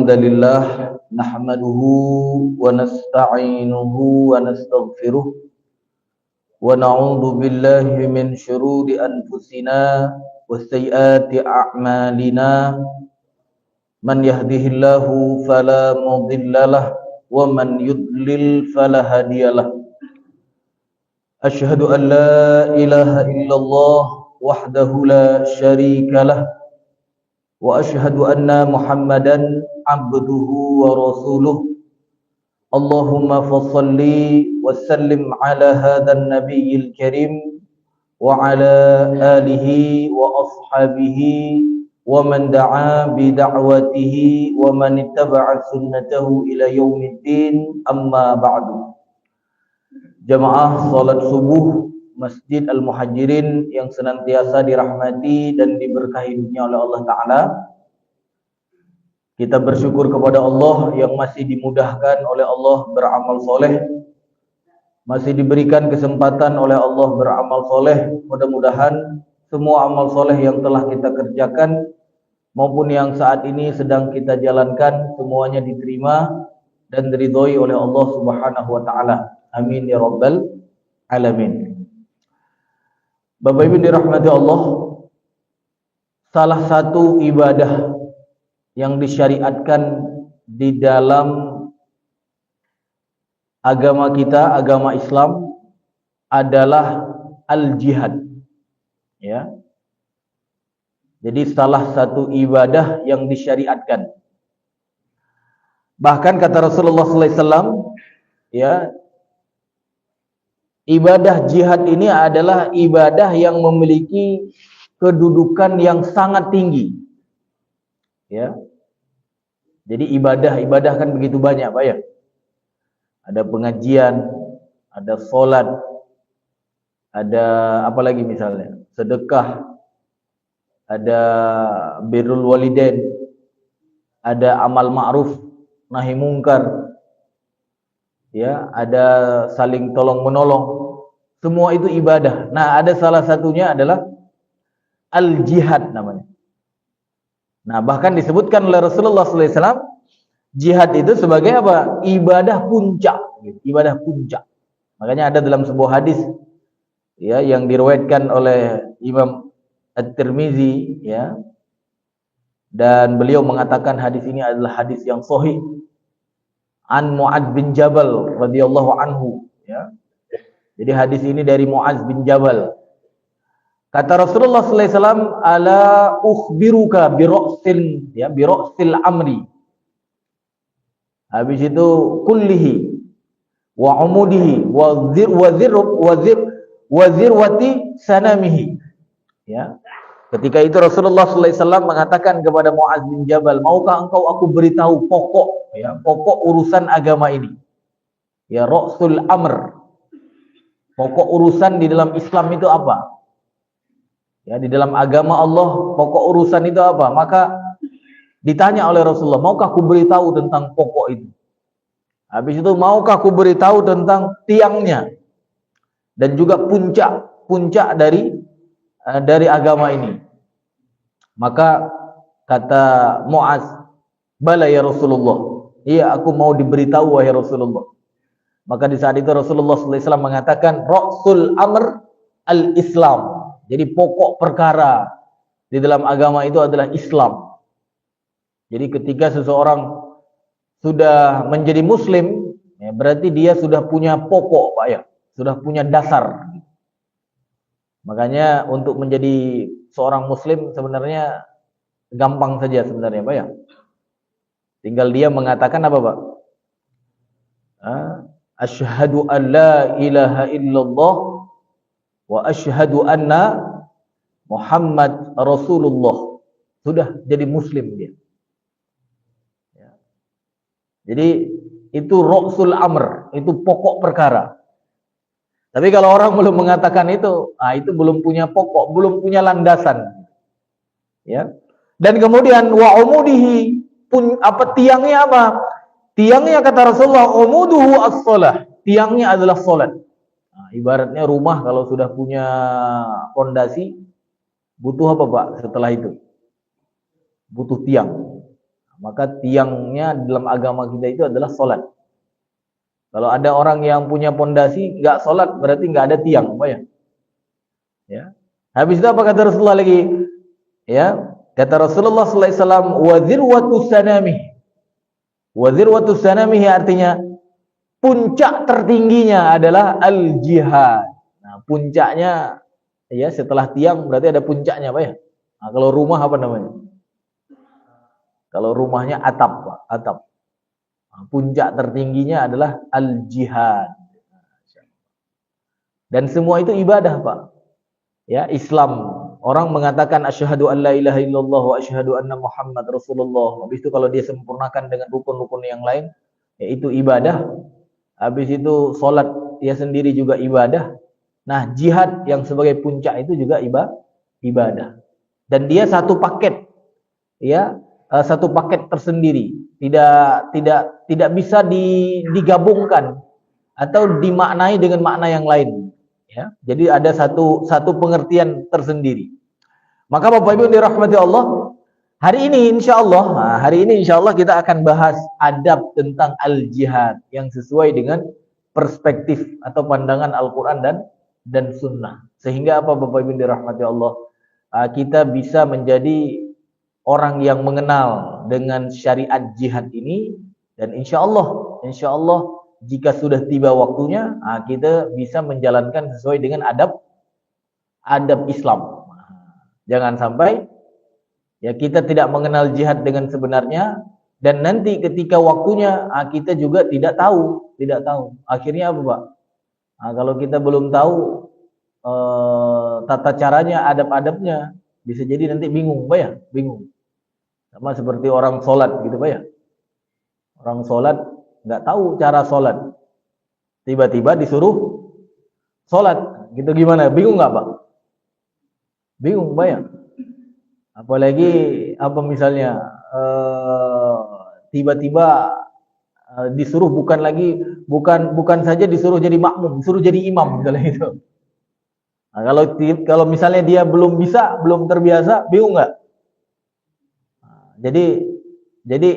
الحمد لله نحمده ونستعينه ونستغفره ونعوذ بالله من شرور أنفسنا وسيئات أعمالنا من يهده الله فلا مضل له ومن يضلل فلا هادي له أشهد أن لا إله إلا الله وحده لا شريك له وأشهد أن محمدا عبده ورسوله اللهم فصل وسلم على هذا النبي الكريم وعلى آله وأصحابه ومن دعا بدعوته ومن اتبع سنته إلى يوم الدين أما بعد. Jamaah salat subuh Masjid Al-Muhajirin yang senantiasa dirahmati dan diberkahi dunia oleh Allah Ta'ala. Kita bersyukur kepada Allah yang masih dimudahkan oleh Allah beramal soleh, masih diberikan kesempatan oleh Allah beramal soleh. Mudah-mudahan semua amal soleh yang telah kita kerjakan maupun yang saat ini sedang kita jalankan semuanya diterima dan diridhoi oleh Allah Subhanahu wa Ta'ala. Amin ya rabbal alamin. Bapak Ibu dirahmati Allah, salah satu ibadah yang disyariatkan di dalam agama kita, agama Islam, adalah al-jihad. Ya. Jadi salah satu ibadah yang disyariatkan. Bahkan kata Rasulullah sallallahu alaihi wasallam, ya, ibadah jihad ini adalah ibadah yang memiliki kedudukan yang sangat tinggi. Ya. Jadi ibadah kan begitu banyak, Pak ya. Ada pengajian, ada sholat, ada apa lagi misalnya? Sedekah, ada birrul walidain, ada amal ma'ruf, nahi mungkar. Ya, ada saling tolong menolong. Semua itu ibadah. Nah, ada salah satunya adalah al-jihad namanya. Nah, bahkan disebutkan oleh Rasulullah sallallahu alaihi wasallam jihad itu sebagai apa? Ibadah puncak, ibadah puncak. Makanya ada dalam sebuah hadis ya yang diriwayatkan oleh Imam At-Tirmizi ya. Dan beliau mengatakan hadis ini adalah hadis yang sahih. An Mu'adz bin Jabal radhiyallahu anhu ya. Jadi hadis ini dari Mu'adz bin Jabal. Kata Rasulullah sallallahu alaihi wasallam, "Ala ukhbiruka bi ra'sil amri." Habis itu kullihi wa umudihi wa zirwati sanamihi. Ya. Ketika itu Rasulullah sallallahu alaihi wasallam mengatakan kepada Mu'adz bin Jabal, "Maukah engkau aku beritahu pokok urusan agama ini?" Ya, ra'sul amr. Pokok urusan di dalam Islam itu apa? Ya, di dalam agama Allah, pokok urusan itu apa? Maka ditanya oleh Rasulullah, "Maukah aku beritahu tentang pokok itu?" Habis itu, "Maukah aku beritahu tentang tiangnya dan juga puncak dari agama ini?" Maka kata Mu'adz, "Bala ya Rasulullah." Iya, aku mau diberitahu wahai Rasulullah. Maka di saat itu Rasulullah sallallahu alaihi wasallam mengatakan, "Ra'sul amr al-Islam." Jadi pokok perkara di dalam agama itu adalah Islam. Jadi ketika seseorang sudah menjadi muslim, ya, berarti dia sudah punya pokok, Pak ya, sudah punya dasar. Makanya untuk menjadi seorang muslim sebenarnya gampang saja sebenarnya, Pak ya. Tinggal dia mengatakan apa, Pak? Asyhadu an la ilaha illallah wa asyhadu anna Muhammad Rasulullah. Sudah jadi muslim dia. Ya. Jadi itu ra'sul amr, itu pokok perkara. Tapi kalau orang belum mengatakan itu belum punya pokok, belum punya landasan. Ya. Dan kemudian wa umudihi, tiangnya apa? Tiangnya kata Rasulullah, umuduhu as-shalah. Tiangnya adalah salat. Nah, ibaratnya rumah kalau sudah punya fondasi, butuh apa Pak setelah itu? Butuh tiang. Maka tiangnya dalam agama kita itu adalah salat. Kalau ada orang yang punya pondasi nggak salat, berarti nggak ada tiang, Pak ya. Ya. Habis itu apa kata Rasulullah lagi? Ya, kata Rasulullah sallallahu alaihi wasallam, wa dzirwatu sanamih. Wa dzirwatu sanamih artinya puncak tertingginya adalah al-jihad. Nah, puncaknya ya setelah tiang berarti ada puncaknya, Pak ya. Nah, kalau rumah apa namanya? Kalau rumahnya atap, Pak, atap. Nah, puncak tertingginya adalah al-jihad. Dan semua itu ibadah, Pak. Ya, Islam. Orang mengatakan asyhadu an la ilaha illallah wa asyhadu anna Muhammad Rasulullah. Habis itu kalau dia sempurnakan dengan rukun-rukun yang lain, yaitu ibadah. Habis itu salat dia sendiri juga ibadah. Nah, jihad yang sebagai puncak itu juga ibadah. Dan dia satu paket. Ya, satu paket tersendiri. Tidak bisa digabungkan atau dimaknai dengan makna yang lain. Ya, jadi ada satu pengertian tersendiri. Maka Bapak Ibu dirahmati Allah, hari ini insya Allah kita akan bahas adab tentang al-jihad yang sesuai dengan perspektif atau pandangan Al-Quran dan Sunnah. Sehingga apa Bapak Ibu dirahmati Allah, kita bisa menjadi orang yang mengenal dengan syariat jihad ini, dan insya Allah jika sudah tiba waktunya, kita bisa menjalankan sesuai dengan adab Islam. Jangan sampai ya kita tidak mengenal jihad dengan sebenarnya, dan nanti ketika waktunya kita juga tidak tahu. Akhirnya apa, Pak? Kalau kita belum tahu tata caranya, adab-adabnya, bisa jadi nanti bingung, Pak ya? Bingung. Sama seperti orang sholat gitu, Pak ya? Orang sholat nggak tahu cara sholat, tiba-tiba disuruh sholat, gitu gimana? Bingung nggak, Pak? Bingung, Pak ya? Apalagi apa misalnya tiba-tiba disuruh bukan saja disuruh jadi makmum, disuruh jadi imam misalnya itu. Nah, kalau misalnya dia belum terbiasa, bingung nggak? Jadi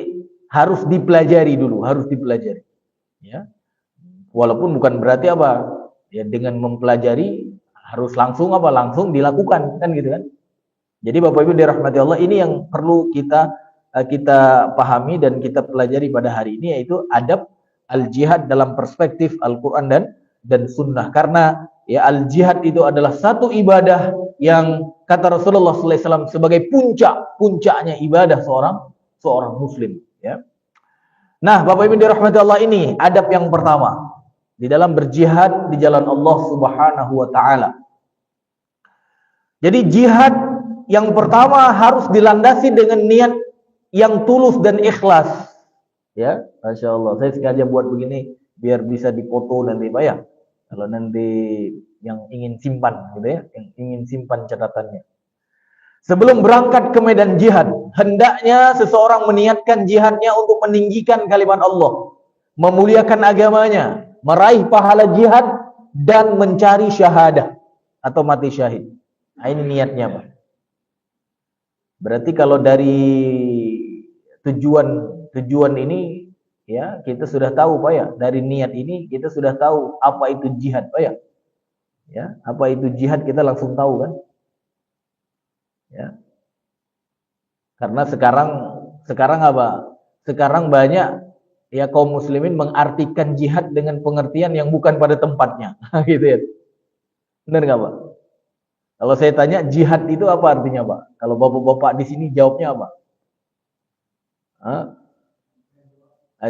harus dipelajari dulu, ya. Walaupun bukan berarti apa, ya dengan mempelajari harus langsung dilakukan, kan gitu kan. Jadi Bapak Ibu dirahmati Allah, ini yang perlu kita pahami dan kita pelajari pada hari ini, yaitu adab al-jihad dalam perspektif Al-Qur'an dan Sunnah. Karena ya al-jihad itu adalah satu ibadah yang kata Rasulullah sallallahu alaihi wasallam sebagai puncaknya ibadah seorang muslim, ya. Nah, Bapak Ibu dirahmati Allah, ini adab yang pertama di dalam berjihad di jalan Allah Subhanahu wa taala. Jadi jihad yang pertama harus dilandasi dengan niat yang tulus dan ikhlas. Ya, Masya Allah. Saya sengaja buat begini biar bisa dipoto nanti, Pak ya. Kalau nanti yang ingin simpan gitu ya, yang ingin simpan catatannya. Sebelum berangkat ke medan jihad, hendaknya seseorang meniatkan jihadnya untuk meninggikan kalimat Allah, memuliakan agamanya, meraih pahala jihad, dan mencari syahadah atau mati syahid. Nah, ini niatnya, Pak. Berarti kalau dari tujuan ini, ya kita sudah tahu, Pak ya. Dari niat ini kita sudah tahu apa itu jihad, Pak ya. Ya, apa itu jihad kita langsung tahu kan? Ya. Karena sekarang apa? Sekarang banyak ya kaum muslimin mengartikan jihad dengan pengertian yang bukan pada tempatnya. Gitu ya. Benar nggak, Pak? Kalau saya tanya jihad itu apa artinya, Pak? Kalau bapak-bapak di sini jawabnya apa?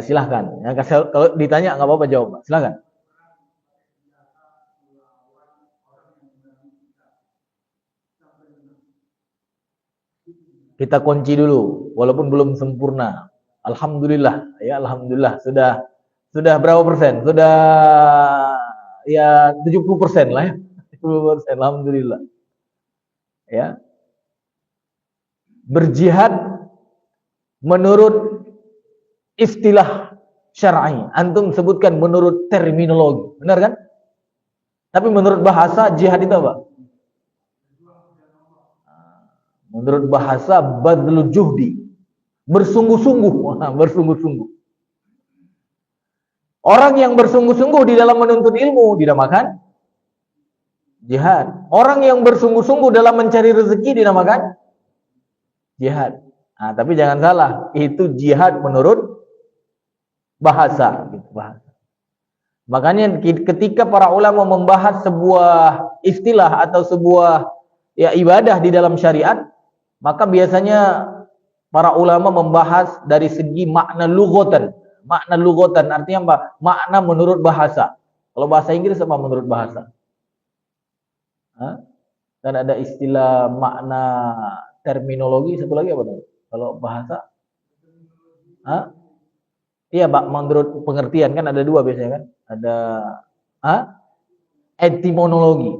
Silahkan. Ya, kalau ditanya nggak apa-apa jawab, Pak. Silahkan. Kita kunci dulu, walaupun belum sempurna. Alhamdulillah, ya alhamdulillah sudah berapa persen? Sudah ya 70% lah ya. 70%, alhamdulillah. Ya. Berjihad menurut istilah syar'i. Antum sebutkan menurut terminologi, benar kan? Tapi menurut bahasa jihad itu apa? Menurut bahasa badlul juhdi, Bersungguh-sungguh, bersungguh-sungguh. Orang yang bersungguh-sungguh di dalam menuntut ilmu dinamakan jihad. Orang yang bersungguh-sungguh dalam mencari rezeki dinamakan jihad. Nah, tapi jangan salah, itu jihad menurut bahasa. Makanya ketika para ulama membahas sebuah istilah atau sebuah ibadah di dalam syariat, maka biasanya para ulama membahas dari segi makna lughatan. Makna lughatan artinya apa? Makna menurut bahasa. Kalau bahasa Inggris apa menurut bahasa? Dan ada istilah makna terminologi, satu lagi apa? Kalau bahasa? Iya, Pak, menurut pengertian kan ada dua biasanya kan? Ada etimologi.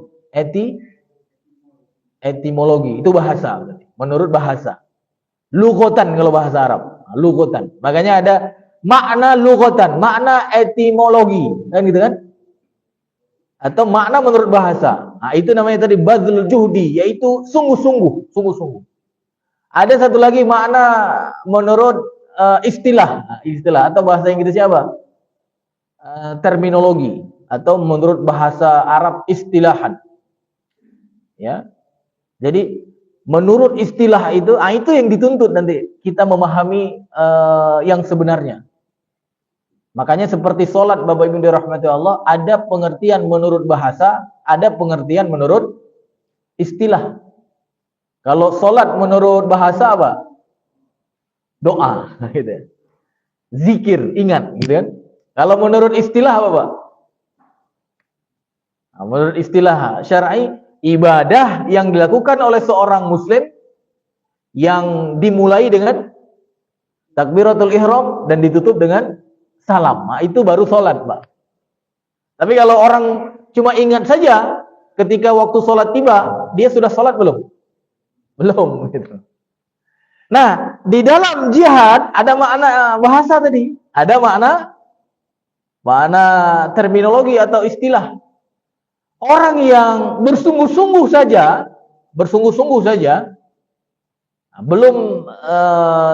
Etimologi itu bahasa, menurut bahasa. Lughatan kalau bahasa Arab, lughatan. Makanya ada makna lughatan, makna etimologi, kan gitu kan? Atau makna menurut bahasa. Nah, itu namanya tadi bazlul juhdi, yaitu sungguh-sungguh. Ada satu lagi makna menurut istilah atau bahasa Inggrisnya apa? Terminologi atau menurut bahasa Arab istilahan. Ya. Jadi menurut istilah itu yang dituntut nanti kita memahami yang sebenarnya. Makanya seperti sholat, Bapak Ibu dirahmati Allah, ada pengertian menurut bahasa, ada pengertian menurut istilah. Kalau sholat menurut bahasa apa? Doa, gitu. Zikir, ingat, gitu kan? Kalau menurut istilah apa, Pak? Nah, menurut istilah syar'i, ibadah yang dilakukan oleh seorang muslim yang dimulai dengan takbiratul ihram dan ditutup dengan salam. Nah, itu baru sholat, Pak. Tapi kalau orang cuma ingat saja ketika waktu sholat tiba, dia sudah sholat belum? Belum, gitu. Nah, di dalam jihad ada makna bahasa tadi, ada makna terminologi atau istilah. Orang yang bersungguh-sungguh saja, belum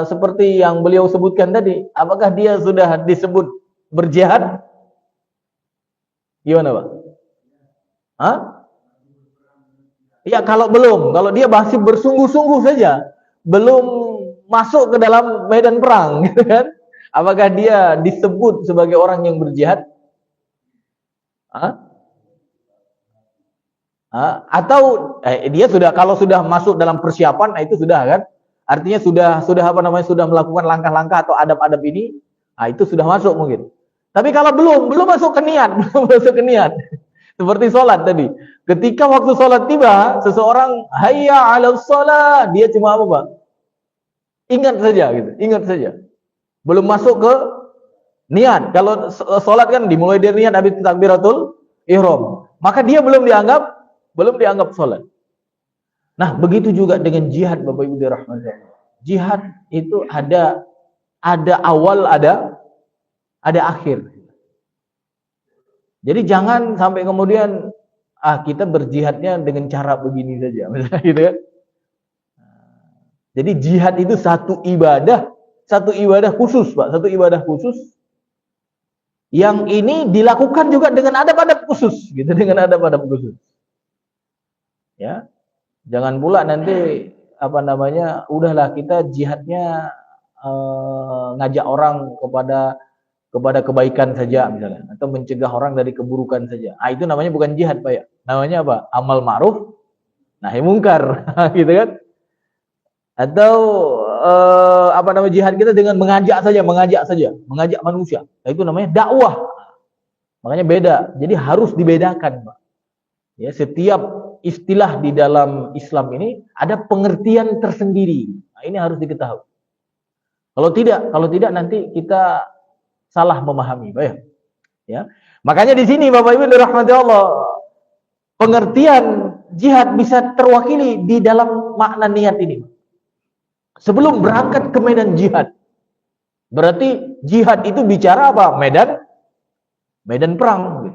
seperti yang beliau sebutkan tadi, apakah dia sudah disebut berjihad? Gimana, Pak? Ya, kalau dia masih bersungguh-sungguh saja, belum masuk ke dalam medan perang, gitu kan? Apakah dia disebut sebagai orang yang berjihad? Atau dia kalau sudah masuk dalam persiapan, itu sudah kan? Artinya sudah melakukan langkah-langkah atau adab-adab ini, itu sudah masuk mungkin. Tapi kalau belum masuk ke niat, seperti sholat tadi. Ketika waktu sholat tiba, seseorang hayya 'alas shalah, dia cuma apa, Pak? Ingat saja. Belum masuk ke niat. Kalau sholat kan dimulai dari niat habis takbiratul ihram. Maka dia belum dianggap sholat. Nah, begitu juga dengan jihad, Bapak Ibu dirahmati Allah. Jihad itu ada awal, ada akhir. Jadi jangan sampai kemudian kita berjihadnya dengan cara begini saja, misalnya gitu kan. Jadi jihad itu satu ibadah khusus, Pak, satu ibadah khusus yang ini dilakukan juga dengan adab-adab khusus, gitu, dengan adab-adab khusus. Ya. Jangan pula nanti udahlah kita jihadnya ngajak orang kepada kebaikan saja misalnya, atau mencegah orang dari keburukan saja. Itu namanya bukan jihad, Pak ya. Namanya apa? Amal ma'ruf nahi mungkar, gitu kan? Atau jihad kita dengan mengajak manusia. Itu namanya dakwah. Makanya beda. Jadi harus dibedakan, Pak. Ya, setiap istilah di dalam Islam ini ada pengertian tersendiri. Ini harus diketahui. Kalau tidak nanti kita salah memahami, Pak ya. Makanya di sini Bapak Ibu dirahmati Allah, pengertian jihad bisa terwakili di dalam makna niat ini. Sebelum berangkat ke medan jihad, berarti jihad itu bicara apa? Medan perang.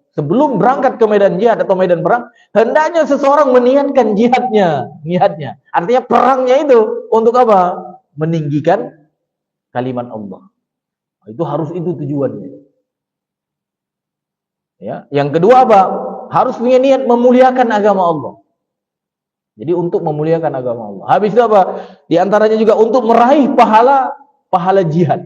Sebelum berangkat ke medan jihad atau medan perang, hendaknya seseorang meniatkan niatnya. Artinya perangnya itu untuk apa? meninggikan kalimat Allah. Itu harus, itu tujuannya. Ya, yang kedua apa? Harus punya niat memuliakan agama Allah. Jadi untuk memuliakan agama Allah. Habis itu apa? Di antaranya juga untuk meraih pahala jihad.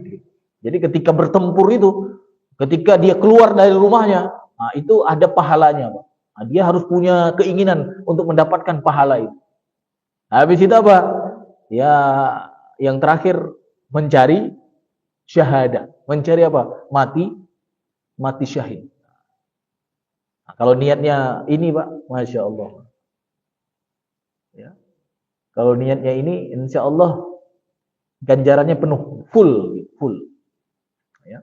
Jadi ketika bertempur itu, ketika dia keluar dari rumahnya, nah itu ada pahalanya, Pak. Nah, dia harus punya keinginan untuk mendapatkan pahala itu. Habis itu apa? Ya, yang terakhir mencari syahadah. Mencari apa? Mati syahid. Nah, kalau niatnya ini, Pak, Masya Allah. Ya. Kalau niatnya ini, insya Allah ganjarannya penuh, full. Ya.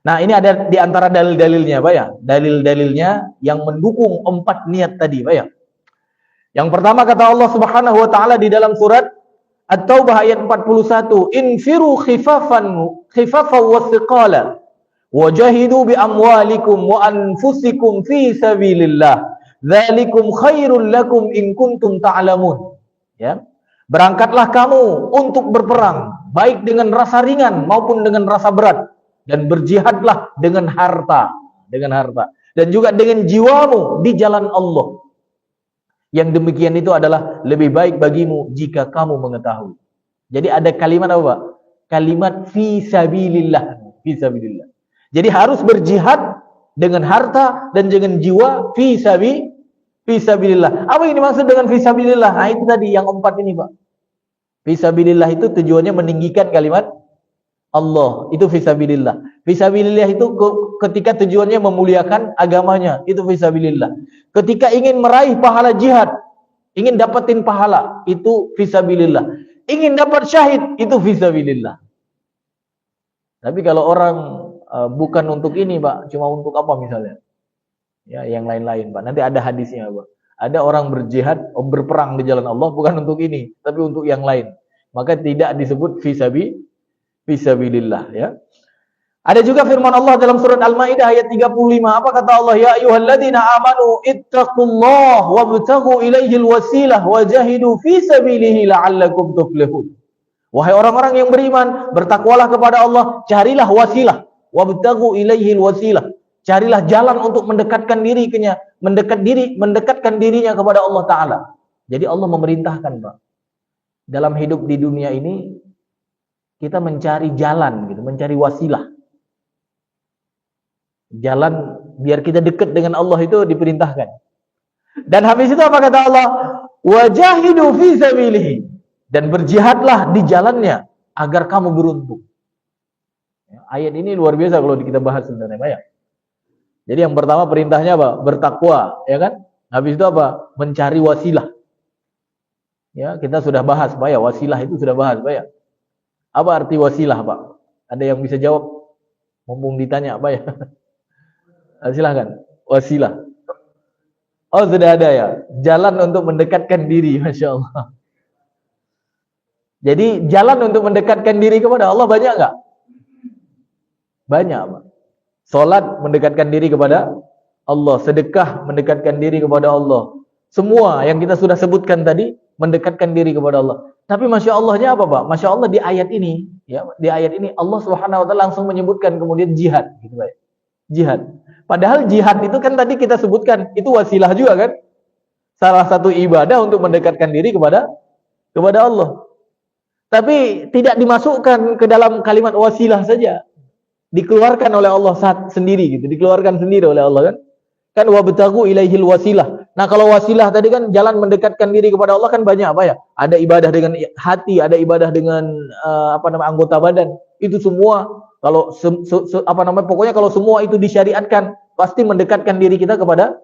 Nah, ini ada di antara dalil-dalilnya, Pak ya. Dalil-dalilnya yang mendukung 4 niat tadi, Pak ya. Yang pertama kata Allah Subhanahu wa taala di dalam surat At-Taubah ayat 41, "Infiru khifafan wa thiqala wajahidu bi amwalikum wa anfusikum fi sabilillah. Dzalikum khairul lakum in kuntum ta'lamun." Ya. Berangkatlah kamu untuk berperang, baik dengan rasa ringan maupun dengan rasa berat, dan berjihadlah dengan harta, dan juga dengan jiwamu di jalan Allah. Yang demikian itu adalah lebih baik bagimu jika kamu mengetahui. Jadi ada kalimat apa, Pak? Kalimat fi sabilillah. Jadi harus berjihad dengan harta dan dengan jiwa fi sabilillah. Apa yang dimaksud dengan fi sabilillah? Nah, itu tadi yang 4 ini, Pak. Fi sabilillah itu tujuannya meninggikan kalimat Allah. Itu fi sabilillah. Fi sabilillah itu ketika tujuannya memuliakan agamanya, itu fi sabilillah. Ketika ingin meraih pahala jihad, ingin dapatin pahala, itu fi sabilillah. Ingin dapat syahid, itu fi sabilillah. Tapi kalau orang bukan untuk ini, Pak, cuma untuk apa misalnya? Ya, yang lain-lain, Pak. Nanti ada hadisnya, Pak. Ada orang berjihad, berperang di jalan Allah bukan untuk ini, tapi untuk yang lain. Maka tidak disebut fi sabilillah, ya. Ada juga firman Allah dalam surat Al-Maidah ayat 35. Apa kata Allah? Ya ayyuhalladzina amanu ittaqullaha wabtaghu ilaihil wasilah wajahidu fi sabilihi la'allakum tuflihun. Wahai orang-orang yang beriman, bertakwalah kepada Allah, carilah wasilah, wabtaghu ilaihil wasilah. Carilah jalan untuk mendekatkan dirinya kepada Allah Ta'ala. Jadi Allah memerintahkan, Pak, dalam hidup di dunia ini kita mencari jalan, gitu, mencari wasilah. Jalan biar kita dekat dengan Allah itu diperintahkan. Dan habis itu apa kata Allah? Wajahidu fi sabilihi. Dan berjihadlah di jalannya agar kamu beruntung. Ayat ini luar biasa kalau kita bahas sebenarnya, Pak ya. Jadi yang pertama perintahnya apa? Bertakwa, ya kan? Habis itu apa? Mencari wasilah. Ya, kita sudah bahas, Pak ya. Wasilah itu sudah bahas, Pak ya. Apa arti wasilah, Pak? Ada yang bisa jawab? Mumpung ditanya, Pak ya. Silahkan. Wasilah. Oh, sudah ada ya. Jalan untuk mendekatkan diri, Masya Allah. Jadi jalan untuk mendekatkan diri kepada Allah banyak nggak? Banyak, Pak. Salat mendekatkan diri kepada Allah, sedekah mendekatkan diri kepada Allah. Semua yang kita sudah sebutkan tadi mendekatkan diri kepada Allah. Tapi Masya Allahnya apa, Pak? Masya Allah di ayat ini, ya, di ayat ini Allah Subhanahu Wa Taala langsung menyebutkan kemudian jihad, gitu, Pak. Jihad. Padahal jihad itu kan tadi kita sebutkan itu wasilah juga kan? Salah satu ibadah untuk mendekatkan diri kepada Allah. Tapi tidak dimasukkan ke dalam kalimat wasilah saja. Dikeluarkan oleh Allah sendiri gitu, dikeluarkan sendiri oleh Allah kan? Kan wabtaghu ilaihil wasilah. Nah, kalau wasilah tadi kan jalan mendekatkan diri kepada Allah kan banyak, apa ya? Ada ibadah dengan hati, ada ibadah dengan anggota badan. Itu semua kalau pokoknya kalau semua itu disyariatkan pasti mendekatkan diri kita kepada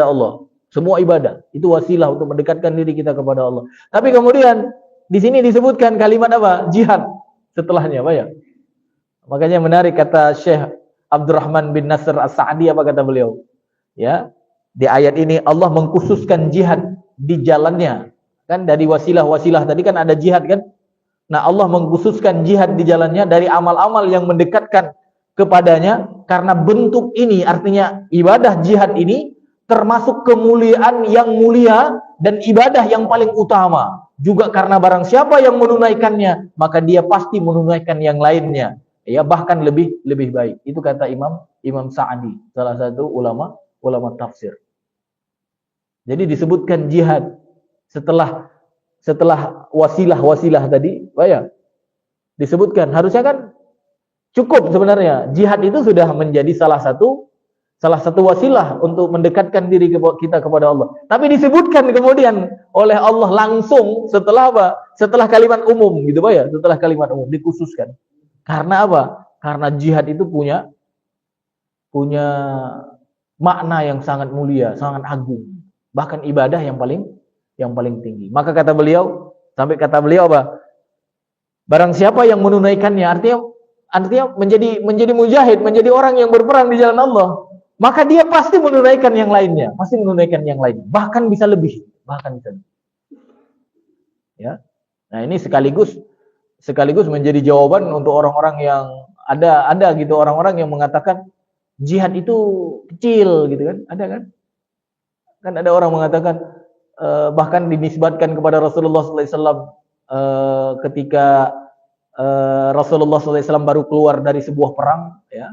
Allah. Semua ibadah itu wasilah untuk mendekatkan diri kita kepada Allah. Tapi kemudian di sini disebutkan kalimat apa? Jihad setelahnya, Pak ya. Makanya menarik kata Syekh Abdurrahman bin Nasr As-Sa'di, apa kata beliau? Ya, di ayat ini Allah mengkhususkan jihad di jalannya. Kan dari wasilah-wasilah tadi kan ada jihad kan? Nah, Allah mengkhususkan jihad di jalannya dari amal-amal yang mendekatkan kepadanya, karena bentuk ini artinya ibadah jihad ini termasuk kemuliaan yang mulia dan ibadah yang paling utama. Juga karena barang siapa yang menunaikannya, maka dia pasti menunaikan yang lainnya. Ya, bahkan lebih baik. Itu kata Imam Sa'di, salah satu ulama tafsir. Jadi disebutkan jihad setelah wasilah tadi, ya, disebutkan harusnya kan cukup sebenarnya. Jihad itu sudah menjadi salah satu wasilah untuk mendekatkan diri kita kepada Allah. Tapi disebutkan kemudian oleh Allah langsung setelah apa? Setelah kalimat umum gitu Pak ya, setelah kalimat umum dikhususkan. Karena apa? Karena jihad itu punya makna yang sangat mulia, sangat agung. Bahkan ibadah yang paling tinggi. Maka kata beliau apa? Barang siapa yang menunaikannya, artinya menjadi mujahid, menjadi orang yang berperang di jalan Allah, maka dia pasti menunaikan yang lainnya, bahkan bisa lebih, ya. Nah, ini sekaligus menjadi jawaban untuk orang-orang yang ada gitu, orang-orang yang mengatakan jihad itu kecil gitu kan, ada kan? Kan ada orang mengatakan bahkan dinisbatkan kepada Rasulullah SAW ketika Rasulullah SAW baru keluar dari sebuah perang, ya,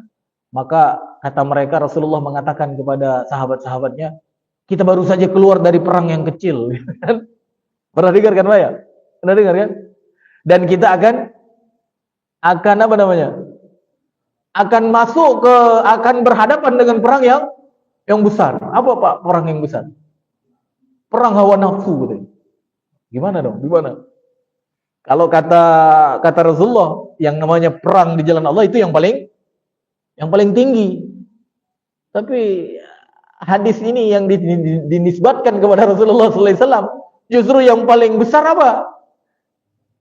maka kata mereka Rasulullah mengatakan kepada sahabat-sahabatnya, kita baru saja keluar dari perang yang kecil. Pernah dengar kan Pak ya? Pernah dengar kan? Dan kita akan apa namanya? Akan berhadapan dengan perang yang besar. Apa Pak perang yang besar? Perang hawa nafsu gitu. Gimana dong? Gimana? Kalau kata Rasulullah, yang namanya perang di jalan Allah itu yang paling tinggi. Tapi hadis ini yang dinisbatkan kepada Rasulullah SAW, justru yang paling besar apa?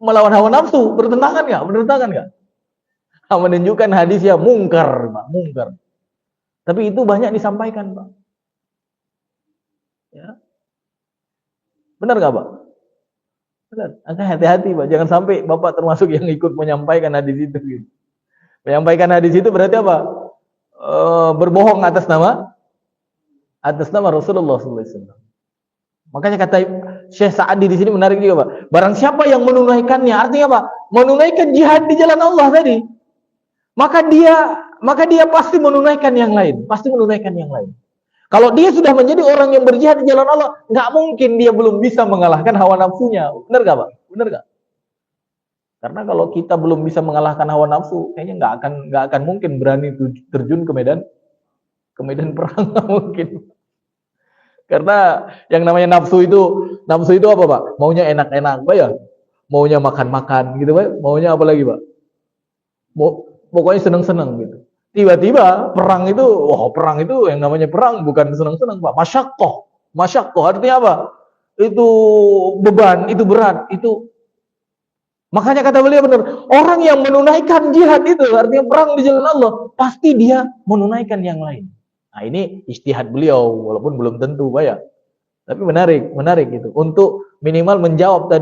Melawan hawa nafsu, bertentangan nggak? Menunjukkan hadis yang mungkar, Pak, mungkar. Tapi itu banyak disampaikan, Pak. Ya. Benar nggak, Pak? Benar. Angka hati-hati, Pak. Jangan sampai Bapak termasuk yang ikut menyampaikan hadis itu. Gitu. Menyampaikan hadis itu berarti apa? Berbohong atas nama Rasulullah SAW. Makanya kata Syekh Sa'di di sini menarik juga, Pak. Barang siapa yang menunaikannya, artinya apa? Menunaikan jihad di jalan Allah tadi, maka dia pasti menunaikan yang lain, Kalau dia sudah menjadi orang yang berjihad di jalan Allah, nggak mungkin dia belum bisa mengalahkan hawa nafsunya. Benar nggak, Pak? Benar nggak? Karena kalau kita belum bisa mengalahkan hawa nafsu, kayaknya nggak akan mungkin berani terjun ke medan perang, nggak mungkin. Karena yang namanya nafsu itu apa, Pak? Maunya enak-enak, Pak ya? Maunya makan-makan gitu, Pak. Maunya apa lagi, Pak? Pokoknya seneng-seneng gitu. Tiba-tiba perang itu yang namanya perang bukan seneng-seneng, Pak. Masyaqqah artinya apa? Itu beban, itu berat, itu. Makanya kata beliau benar, orang yang menunaikan jihad itu artinya perang di jalan Allah, pasti dia menunaikan yang lain. Nah, ini ijtihad beliau, walaupun belum tentu, Pak ya. Tapi menarik gitu. Untuk minimal menjawab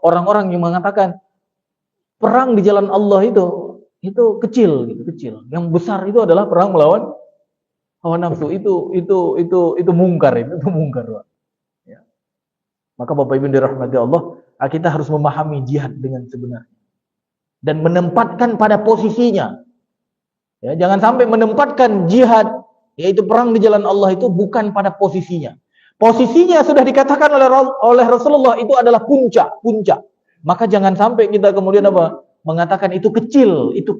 orang-orang yang mengatakan perang di jalan Allah itu kecil. Yang besar itu adalah perang melawan hawa nafsu. Itu mungkar, Pak. Ya. Maka Bapak Ibu dirahmati Allah, kita harus memahami jihad dengan sebenarnya dan menempatkan pada posisinya. Ya, jangan sampai menempatkan jihad, yaitu perang di jalan Allah itu bukan pada posisinya. Posisinya sudah dikatakan oleh Rasulullah itu adalah puncak. Maka jangan sampai kita kemudian apa? Mengatakan itu kecil. Itu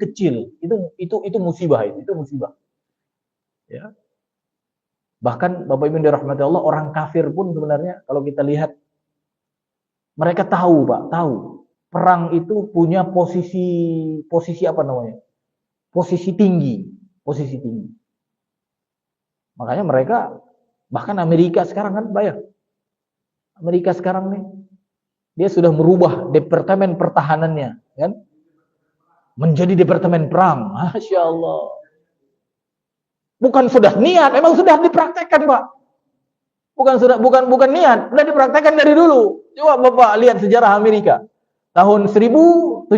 musibah, itu musibah. Ya. Bahkan Bapak Ibu dirahmati Allah, orang kafir pun sebenarnya kalau kita lihat mereka tahu, Pak, perang itu punya posisi apa namanya? Posisi tinggi. Makanya mereka, bahkan Amerika sekarang kan, Pak ya. Amerika sekarang nih, dia sudah merubah departemen pertahanannya, kan? Menjadi departemen perang. Masya Allah. Bukan sudah niat, memang sudah dipraktekkan, Pak. Bukan niat, sudah dipraktekkan dari dulu. Coba Bapak lihat sejarah Amerika. Tahun 1789.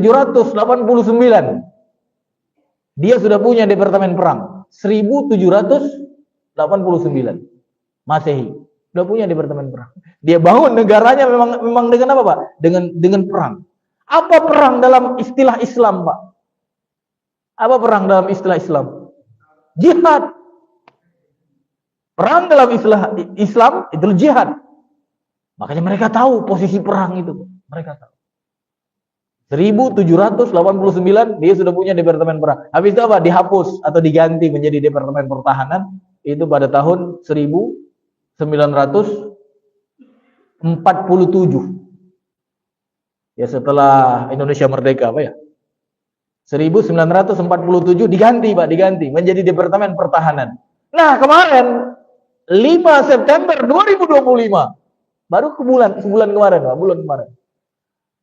Dia sudah punya departemen perang. 1789 Masehi. Udah punya departemen perang. Dia bangun negaranya memang dengan apa, Pak? Dengan perang. Apa perang dalam istilah Islam, Pak? Apa perang dalam istilah Islam? Jihad. Perang dalam istilah Islam itu jihad. Makanya mereka tahu posisi perang itu. Mereka tahu. 1789 dia sudah punya departemen perang. Habis itu apa? Dihapus atau diganti menjadi departemen pertahanan itu pada tahun 1947. Ya setelah Indonesia merdeka, apa ya? 1947 diganti, Pak, diganti menjadi departemen pertahanan. Nah, kemarin 5 September 2025 baru sebulan kemarin, Pak, bulan kemarin.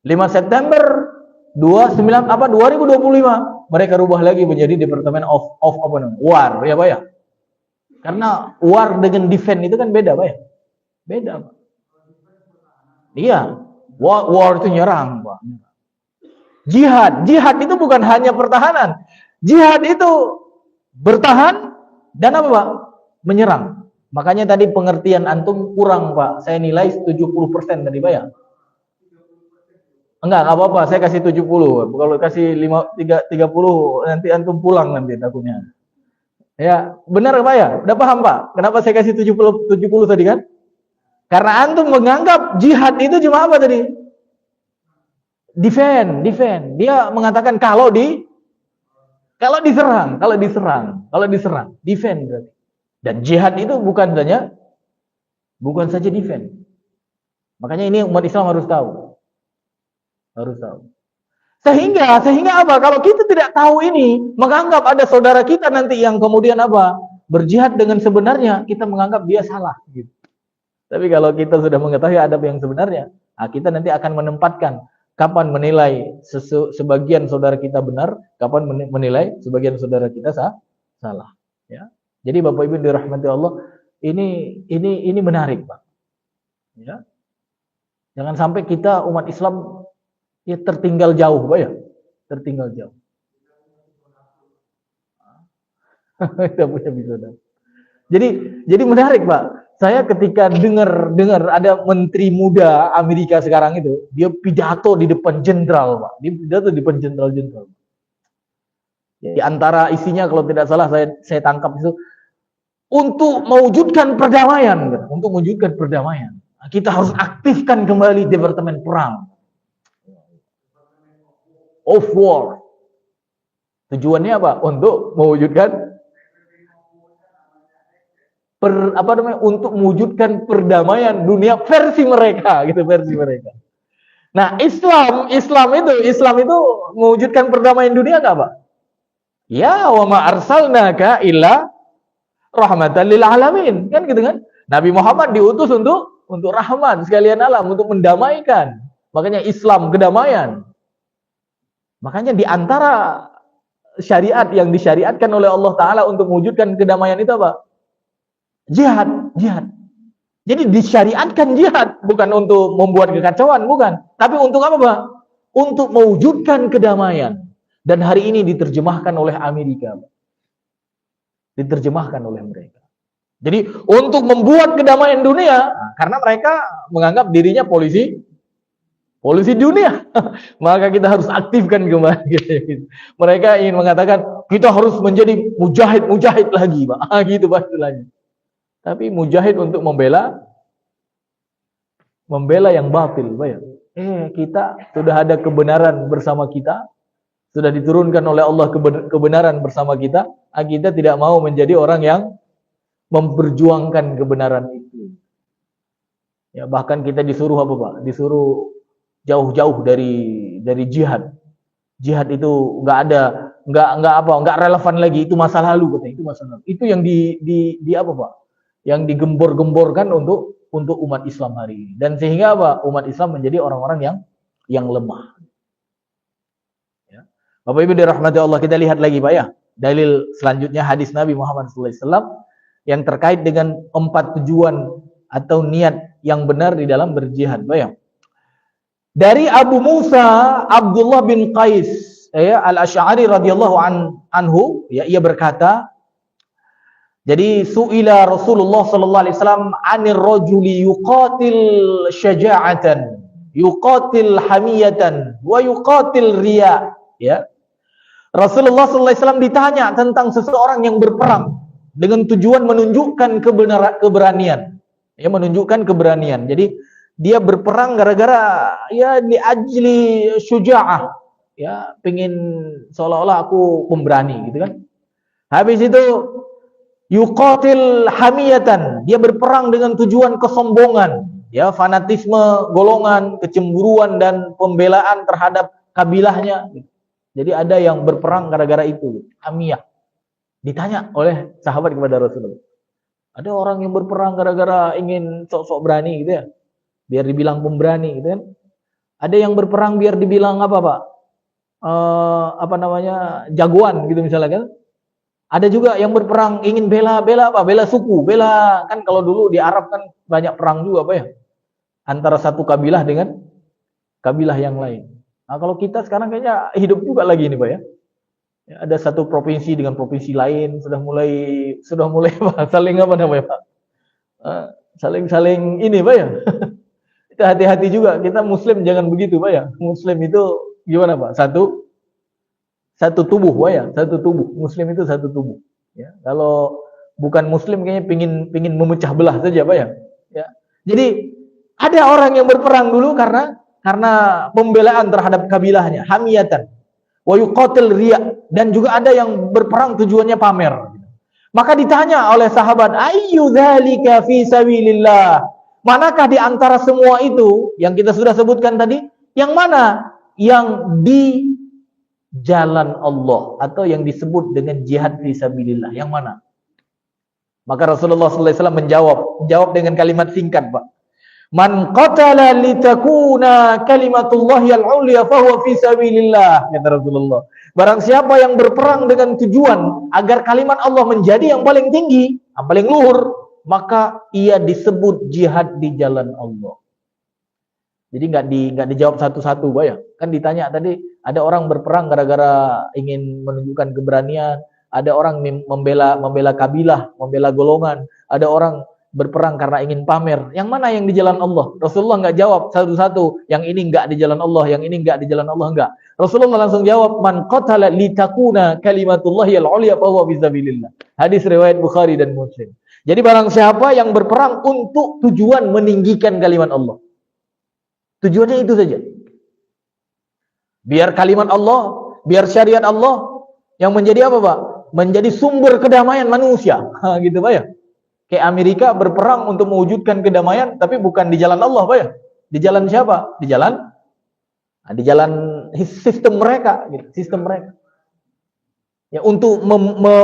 5 September 2025 mereka rubah lagi menjadi Departemen of War, ya Pak ya. Karena war dengan defense itu kan beda, Pak ya. Beda, Pak. Iya. War itu nyerang, Pak. Jihad itu bukan hanya pertahanan. Jihad itu bertahan dan apa, Pak? Menyerang. Makanya tadi pengertian antum kurang, Pak. Saya nilai 70% tadi, Pak ya. Enggak apa-apa, saya kasih 70. Kalau kasih 30 nanti antum pulang nanti takutnya. Ya, benar Pak ya? Udah paham, Pak? Kenapa saya kasih 70 tadi kan? Karena antum menganggap jihad itu cuma apa tadi? Defend. Dia mengatakan kalau diserang, defend berarti. Dan jihad itu bukan saja defend. Makanya ini umat Islam harus tahu. Sehingga apa? Kalau kita tidak tahu ini, menganggap ada saudara kita nanti yang kemudian apa? Berjihad dengan sebenarnya, kita menganggap dia salah gitu. Tapi kalau kita sudah mengetahui adab yang sebenarnya, kita nanti akan menempatkan kapan menilai sebagian saudara kita benar, kapan menilai sebagian saudara kita salah, ya. Jadi Bapak Ibu dirahmati Allah, ini menarik, Pak. Ya. Jangan sampai kita umat Islam ya tertinggal jauh, Pak ya. Tertinggal jauh. Kita punya bisoda. Jadi menarik, Pak. Saya ketika dengar ada menteri muda Amerika sekarang itu, dia pidato di depan jenderal, Pak. Dia pidato di depan jenderal. Di antara isinya kalau tidak salah saya tangkap itu untuk mewujudkan perdamaian, kita harus aktifkan kembali Departemen Perang of War. Tujuannya apa? Untuk mewujudkan untuk mewujudkan perdamaian dunia versi mereka, gitu, versi mereka. Nah, Islam itu mewujudkan perdamaian dunia enggak, Pak? Ya, wa ma arsalnaka illa rahmatan lil alamin. Kan gitu kan? Nabi Muhammad diutus untuk rahmat sekalian alam, untuk mendamaikan. Makanya Islam kedamaian. Makanya di antara syariat yang disyariatkan oleh Allah Ta'ala untuk mewujudkan kedamaian itu apa? Jihad. Jadi disyariatkan jihad bukan untuk membuat kekacauan, bukan. Tapi untuk apa, Pak? Untuk mewujudkan kedamaian. Dan hari ini diterjemahkan oleh Amerika, Pak. Diterjemahkan oleh mereka. Jadi untuk membuat kedamaian dunia, karena mereka menganggap dirinya polisi dunia, maka kita harus aktifkan kembali. Mereka ingin mengatakan kita harus menjadi mujahid lagi, Pak. Gitu Pak istilahnya. Tapi mujahid untuk membela yang batil, Pak ya. Kita sudah ada kebenaran bersama kita, sudah diturunkan oleh Allah kebenaran bersama kita. Kita tidak mau menjadi orang yang memperjuangkan kebenaran itu. Ya, bahkan kita disuruh apa, Pak? Disuruh jauh-jauh dari jihad. Jihad itu enggak relevan lagi, itu masa lalu katanya, itu masa lalu. Itu yang di apa, Pak? Yang digembor-gemborkan untuk umat Islam hari ini. Dan sehingga apa? Umat Islam menjadi orang-orang yang lemah. Ya. Bapak Ibu dirahmati Allah, kita lihat lagi, Pak ya. Dalil selanjutnya hadis Nabi Muhammad SAW yang terkait dengan 4 tujuan atau niat yang benar di dalam berjihad, Pak ya. Dari Abu Musa Abdullah bin Qais Al-Asy'ari radhiyallahu anhu, ya, ia berkata, Jadi su'ila Rasulullah sallallahu alaihi wasallam 'anir rajuli yuqatil syaja'atan, yuqatil hamiyatan, wa yuqatil riya. Ya. Rasulullah sallallahu alaihi wasallam ditanya tentang seseorang yang berperang dengan tujuan menunjukkan keberanian. Ya, menunjukkan keberanian. Jadi dia berperang gara-gara ya li ajli syuja'ah. Ya, pengin seolah-olah aku pemberani gitu kan. Habis itu yuqatil hamiyatan, dia berperang dengan tujuan kesombongan, ya, fanatisme golongan, kecemburuan dan pembelaan terhadap kabilahnya. Jadi ada yang berperang gara-gara itu, hamiyah. Ditanya oleh sahabat kepada Rasulullah. Ada orang yang berperang gara-gara ingin sok-sok berani gitu ya. Biar dibilang pemberani gitu kan. Ada yang berperang biar dibilang apa, Pak? Jagoan gitu misalnya kan. Ada juga yang berperang ingin bela apa? Bela suku, bela, kan kalau dulu di Arab kan banyak perang juga Pak ya. Antara satu kabilah dengan kabilah yang lain. Nah, kalau kita sekarang kayaknya hidup juga lagi ini Pak ya. Ya, ada satu provinsi dengan provinsi lain sudah mulai Pak, saling apa namanya Pak? Saling ini Pak ya. Kita hati-hati juga, kita muslim jangan begitu Pak ya. Muslim itu gimana Pak? Satu tubuh, Pak ya, satu tubuh. Muslim itu satu tubuh. Ya, kalau bukan Muslim kayaknya pingin memecah belah saja, Pak ya. Ya. Jadi ada orang yang berperang dulu karena pembelaan terhadap kabilahnya, hamiyatan, wa yuqatil riya, dan juga ada yang berperang tujuannya pamer. Maka ditanya oleh sahabat, ayyu dzalika fi sabilillah? Manakah di antara semua itu yang kita sudah sebutkan tadi, yang mana yang di jalan Allah atau yang disebut dengan jihad fisabilillah, yang mana? Maka Rasulullah sallallahu alaihi wasallam menjawab dengan kalimat singkat, Pak. Man qatala litakuna kalimatullahi al-ulya fahuwa fisabilillah, kata Rasulullah. Barang siapa yang berperang dengan tujuan agar kalimat Allah menjadi yang paling tinggi, yang paling luhur, maka ia disebut jihad di jalan Allah. Jadi nggak dijawab satu-satu, Pak ya. Kan ditanya tadi, ada orang berperang gara-gara ingin menunjukkan keberanian, ada orang membela kabilah, membela golongan, ada orang berperang karena ingin pamer. Yang mana yang di jalan Allah? Rasulullah nggak jawab satu-satu, yang ini nggak di jalan Allah, yang ini nggak di jalan Allah, nggak. Rasulullah langsung jawab, man qatala litakuna kalimatullahi al-ulya fa huwa fisabilillah. Hadis riwayat Bukhari dan Muslim. Jadi barang siapa yang berperang untuk tujuan meninggikan kalimat Allah. Tujuannya itu saja. Biar kalimat Allah, biar syariat Allah yang menjadi apa, Pak? Menjadi sumber kedamaian manusia. Gitu, Pak ya. Kayak Amerika berperang untuk mewujudkan kedamaian, tapi bukan di jalan Allah, Pak ya. Di jalan siapa? Di jalan sistem mereka, gitu. Sistem mereka. Ya, untuk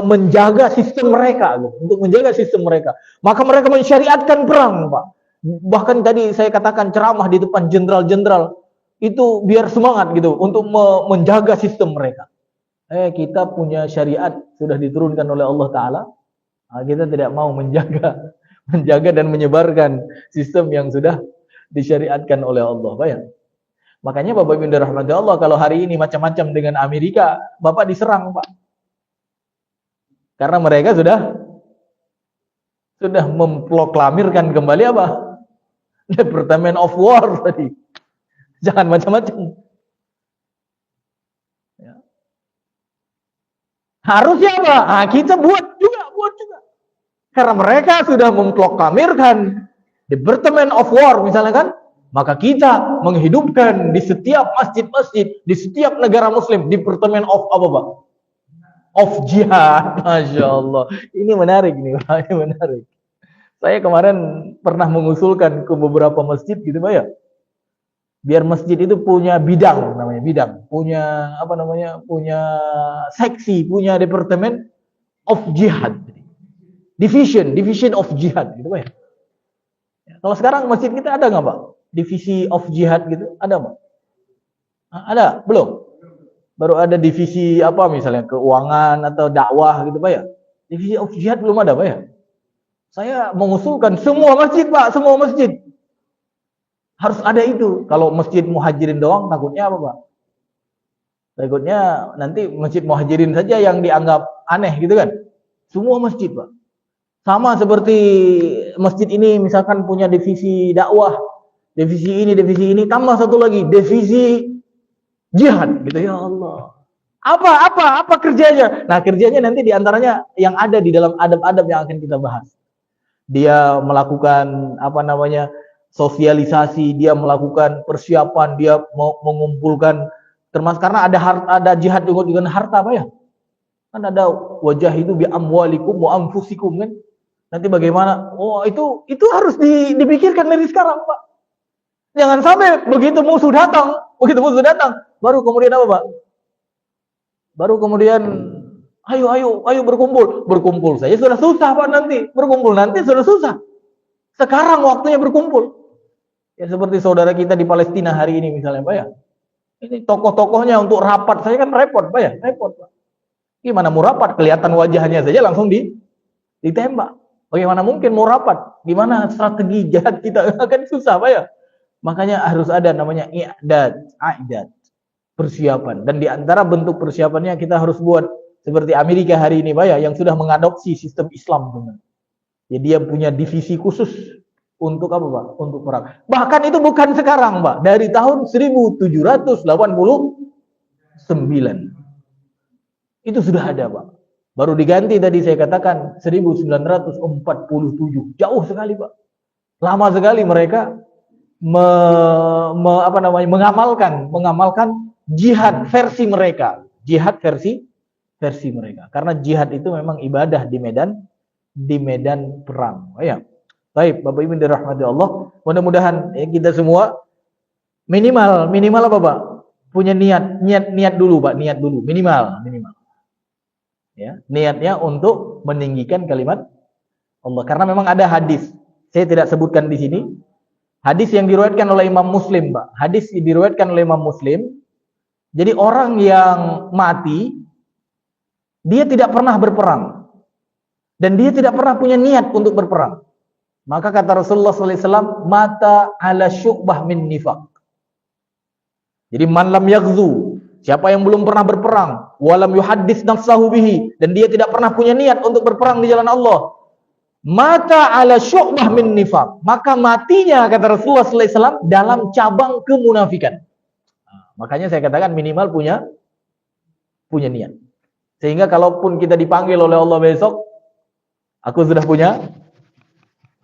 menjaga sistem mereka, gitu. Untuk menjaga sistem mereka. Maka mereka mensyariatkan perang, Pak. Bahkan tadi saya katakan ceramah di depan jenderal-jenderal itu biar semangat gitu untuk menjaga sistem mereka. Kita punya syariat sudah diturunkan oleh Allah Ta'ala. Kita tidak mau menjaga dan menyebarkan sistem yang sudah disyariatkan oleh Allah. Bayang. Makanya Bapak Ibu rahmati Allah, kalau hari ini macam-macam dengan Amerika, Bapak diserang, Pak. Karena mereka sudah memproklamirkan kembali apa? Department of War tadi. Jangan macam-macam. Ya. Harusnya apa? Kita buat juga. Karena mereka sudah memproklamirkan Department of War misalnya kan, maka kita menghidupkan di setiap masjid-masjid, di setiap negara muslim, Department of apa, Pak? Of jihad. Masya Allah. Ini menarik nih, Pak. Ini menarik. Saya kemarin pernah mengusulkan ke beberapa masjid gitu, Pak ya. Biar masjid itu punya bidang, namanya bidang, punya apa namanya? Punya seksi, punya departemen of jihad. Division of jihad gitu, Pak ya. Kalau sekarang masjid kita ada nggak, Pak? Divisi of jihad gitu, ada, Pak? Ada? Belum? Baru ada divisi apa misalnya keuangan atau dakwah gitu, Pak ya. Divisi of jihad belum ada, Pak ya. Saya mengusulkan semua masjid, Pak, semua masjid harus ada itu. Kalau masjid muhajirin doang, takutnya apa, Pak? Takutnya nanti masjid muhajirin saja yang dianggap aneh gitu kan. Semua masjid, Pak. Sama seperti masjid ini misalkan punya divisi dakwah, divisi ini, tambah satu lagi, divisi jihad gitu, ya Allah. Apa kerjanya? Nah, kerjanya nanti diantaranya yang ada di dalam adab-adab yang akan kita bahas. Dia melakukan sosialisasi, dia melakukan persiapan, dia mau mengumpulkan, termasuk karena ada jihad juga dengan harta, Pak ya. Kan ada wajah itu bi amwalikum wa anfusikum kan. Nanti bagaimana? Oh, itu harus dipikirkan dari sekarang, Pak. Jangan sampai begitu musuh datang, baru kemudian apa, Pak? Baru kemudian ayo berkumpul saja sudah susah, Pak, nanti. Berkumpul nanti sudah susah. Sekarang waktunya berkumpul. Ya seperti saudara kita di Palestina hari ini misalnya, Pak ya. Ini tokoh-tokohnya untuk rapat saya kan repot, Pak ya, repot, Pak. Gimana mau rapat? Kelihatan wajahnya saja langsung ditembak. Bagaimana mungkin mau rapat? Gimana strategi jahat kita? Kan susah, Pak ya. Makanya harus ada namanya i'dad, persiapan. Dan di antara bentuk persiapannya kita harus buat seperti Amerika hari ini, Pak ya, yang sudah mengadopsi sistem Islam, teman. Jadi dia punya divisi khusus untuk apa, Pak? Untuk perang. Bahkan itu bukan sekarang, Pak. Dari tahun 1789. Itu sudah ada, Pak. Baru diganti tadi saya katakan 1947. Jauh sekali, Pak. Lama sekali mereka mengamalkan jihad versi mereka. Jihad versi mereka. Karena jihad itu memang ibadah di medan perang. Ya. Baik, Bapak Ibu dirahmati Allah. Mudah-mudahan ya, kita semua minimal apa, Pak? Punya niat dulu, Pak. Niat dulu, minimal. Ya, niatnya untuk meninggikan kalimat Allah. Karena memang ada hadis. Saya tidak sebutkan di sini. Hadis yang diriwayatkan oleh Imam Muslim, Pak. Hadis diriwayatkan oleh Imam Muslim. Jadi orang yang mati, dia tidak pernah berperang. Dan dia tidak pernah punya niat untuk berperang. Maka kata Rasulullah SAW, mata ala syu'bah min nifaq. Jadi man lam yaghzu, siapa yang belum pernah berperang, walam yuhaddits nafsahu bihi, dan dia tidak pernah punya niat untuk berperang di jalan Allah, mata ala syu'bah min nifaq, maka matinya kata Rasulullah SAW dalam cabang kemunafikan. Makanya saya katakan minimal punya niat. Sehingga kalaupun kita dipanggil oleh Allah besok, aku sudah punya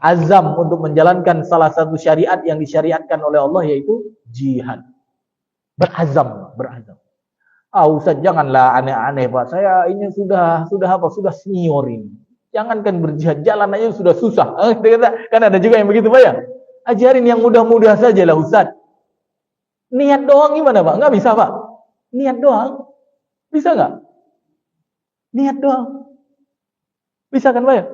azam untuk menjalankan salah satu syariat yang disyariatkan oleh Allah, yaitu jihad. Berazam. Ustaz, janganlah aneh-aneh, Pak. Saya ini sudah senior ini. Jangankan berjihad, jalan aja sudah susah. Kan ada juga yang begitu, Pak ya. Ajarin yang mudah-mudah saja lah, Ustaz. Niat doang gimana, Pak? Nggak bisa, Pak. Niat doang. Bisa nggak? Niat doang. Bisa kan, Pak ya?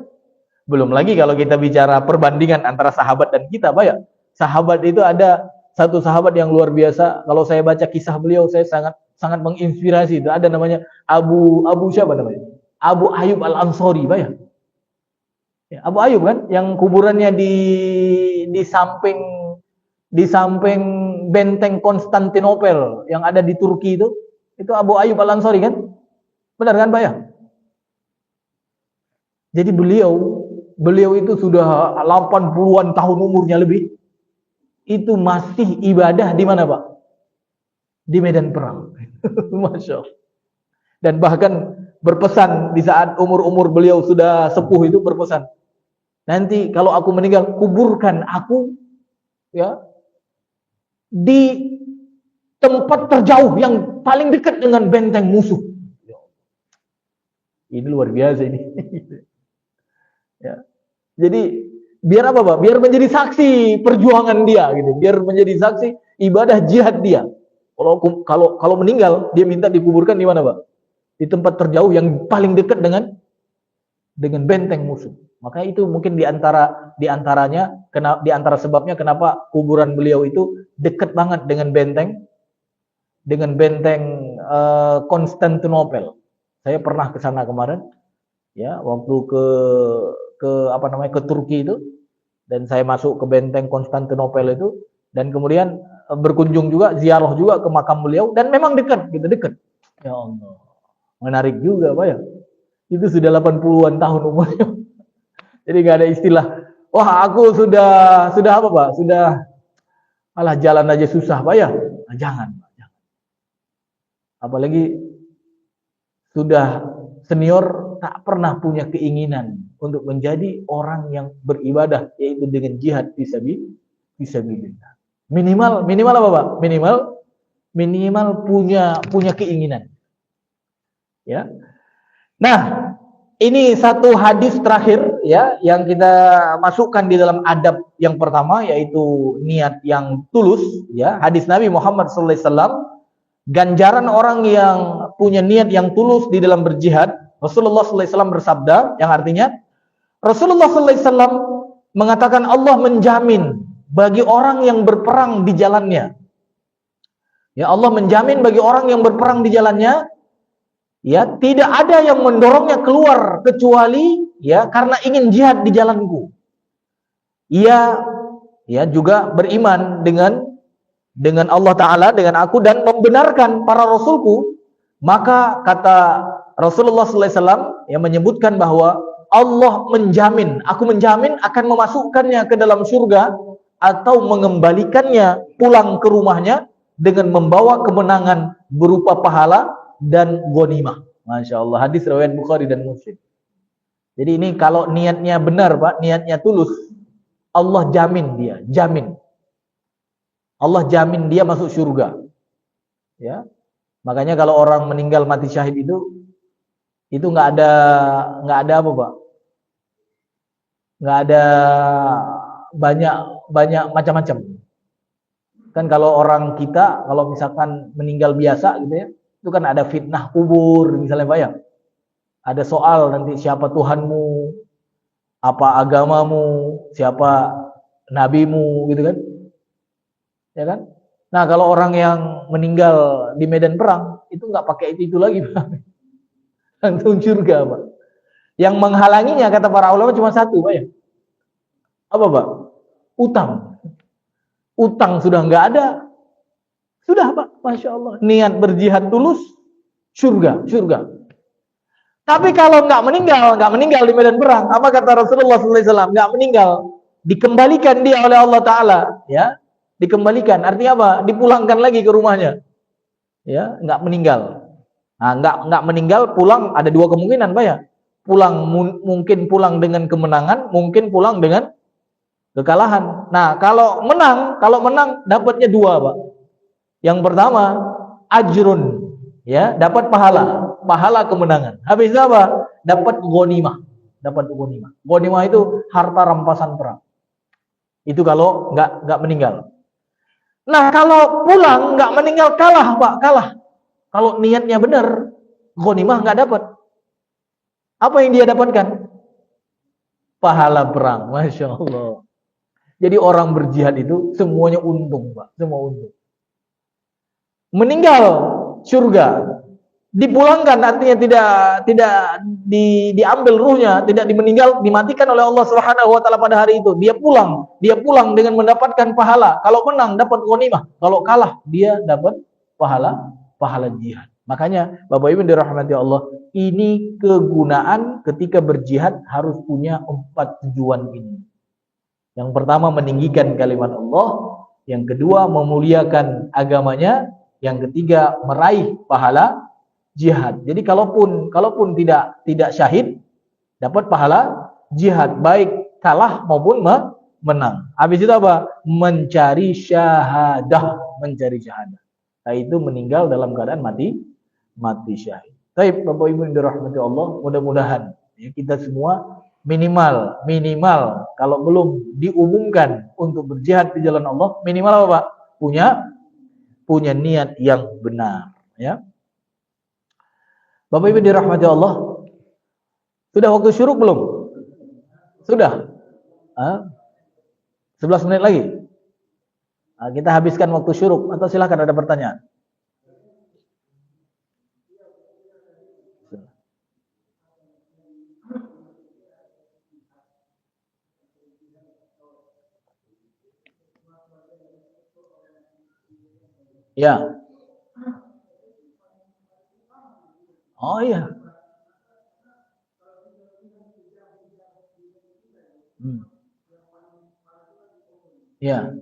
Belum lagi kalau kita bicara perbandingan antara sahabat dan kita, Pak ya. Sahabat itu ada satu sahabat yang luar biasa. Kalau saya baca kisah beliau, saya sangat menginspirasi. Itu ada namanya Abu siapa namanya? Abu Ayyub Al-Ansari, Pak ya. Ya, Abu Ayyub kan yang kuburannya di samping benteng Konstantinopel yang ada di Turki itu Abu Ayyub Al-Ansari kan? Benar kan, Pak ya? Jadi beliau itu sudah 80-an tahun umurnya lebih. Itu masih ibadah di mana, Pak? Di medan perang. Masya Allah. Dan bahkan berpesan di saat umur beliau sudah sepuh itu, berpesan, nanti kalau aku meninggal, kuburkan aku ya di tempat terjauh yang paling dekat dengan benteng musuh. Ini luar biasa ini. Ya. Jadi biar apa, Pak? Biar menjadi saksi perjuangan dia gitu. Biar menjadi saksi ibadah jihad dia. Kalau meninggal, dia minta dikuburkan di mana, Pak? Di tempat terjauh yang paling dekat dengan benteng musuh. Maka itu mungkin di antara sebabnya kenapa kuburan beliau itu dekat banget dengan benteng Konstantinopel. Saya pernah ke sana kemarin. Ya, waktu ke Turki itu, dan saya masuk ke benteng Konstantinopel itu, dan kemudian berkunjung juga, ziarah juga ke makam beliau, dan memang dekat. Ya Allah, menarik juga, Pak ya. Itu sudah 80-an tahun umurnya. Jadi nggak ada istilah, wah aku sudah apa Pak? Sudah alah jalan aja susah Pak ya. Nah, jangan. Apalagi sudah senior tak pernah punya keinginan untuk menjadi orang yang beribadah, yaitu dengan jihad fisabilillah. Minimal apa Pak? Minimal punya keinginan. Ya. Nah, ini satu hadis terakhir ya yang kita masukkan di dalam adab yang pertama, yaitu niat yang tulus ya. Hadis Nabi Muhammad SAW, ganjaran orang yang punya niat yang tulus di dalam berjihad. Rasulullah SAW bersabda, yang artinya Rasulullah SAW mengatakan Allah menjamin bagi orang yang berperang di jalannya. Ya, Allah menjamin bagi orang yang berperang di jalannya, ya, tidak ada yang mendorongnya keluar kecuali ya karena ingin jihad di jalanku. Ia ya juga beriman dengan Allah Ta'ala, dengan aku, dan membenarkan para rasulku. Maka kata Rasulullah SAW yang menyebutkan bahwa Allah menjamin, aku menjamin akan memasukkannya ke dalam surga atau mengembalikannya pulang ke rumahnya dengan membawa kemenangan berupa pahala dan ghanimah. Masya Allah, hadis riwayat Bukhari dan Muslim. Jadi ini kalau niatnya benar Pak, niatnya tulus, Allah jamin dia, jamin. Allah jamin dia masuk surga. Ya. Makanya kalau orang meninggal mati syahid itu nggak ada apa Pak? Nggak ada banyak macam-macam. Kan kalau orang kita kalau misalkan meninggal biasa gitu ya, itu kan ada fitnah kubur misalnya Pak ya. Ada soal nanti siapa Tuhanmu, apa agamamu, siapa nabimu gitu kan. Ya kan? Nah, kalau orang yang meninggal di medan perang itu nggak pakai itu lagi, Pak. Langsung surga, Pak. Yang menghalanginya kata para ulama cuma satu, Pak ya. Apa, Pak? Utang. Utang sudah nggak ada. Sudah, Pak. Masya Allah. Niat berjihad tulus, surga. Tapi kalau nggak meninggal di medan perang, apa kata Rasulullah SAW? Nggak meninggal, dikembalikan dia oleh Allah Ta'ala, ya. Dikembalikan, artinya apa? Dipulangkan lagi ke rumahnya. Ya, nggak meninggal. Nah, nggak meninggal, pulang ada dua kemungkinan, Pak ya. Pulang mungkin pulang dengan kemenangan, mungkin pulang dengan kekalahan. Nah, kalau menang dapatnya dua, Pak. Yang pertama, ajrun, ya, dapat pahala kemenangan. Habis itu apa? Dapat ghanimah. Ghanimah itu harta rampasan perang. Itu kalau nggak meninggal. Nah, kalau pulang nggak meninggal, kalah, Pak, kalah. Kalau niatnya benar, ghanimah nggak dapat. Apa yang dia dapatkan? Pahala perang. Masya Allah. Jadi orang berjihad itu semuanya untung, Pak. Semua untung. Meninggal, surga. Dipulangkan, artinya tidak diambil ruhnya, tidak dimeninggal, dimatikan oleh Allah Subhanahu wa taala pada hari itu. Dia pulang dengan mendapatkan pahala. Kalau menang dapat ghanimah, kalau kalah dia dapat pahala jihad. Makanya Bapak Ibu dirahmati Allah, ini kegunaan ketika berjihad harus punya 4 tujuan ini. Yang pertama meninggikan kalimat Allah, yang kedua memuliakan agamanya, yang ketiga meraih pahala jihad. Jadi kalaupun tidak syahid, dapat pahala jihad, baik kalah maupun menang. Habis itu apa? Mencari syahadah. Nah, itu meninggal dalam keadaan mati syahid. Baik, Bapak Ibu yang dirahmati Allah, mudah-mudahan ya, kita semua minimal kalau belum diumumkan untuk berjihad di jalan Allah, minimal apa, Pak? Punya niat yang benar, ya. Bapak Ibu dirahmati Allah, sudah waktu syuruk belum? Sudah? 11 menit lagi. Kita habiskan waktu syuruk, atau silakan ada pertanyaan. Ya. Oh iya. Hmm. Ya.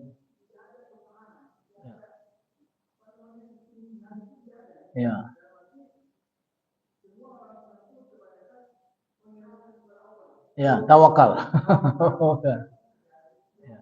Ya. Ya, tawakal. Ya.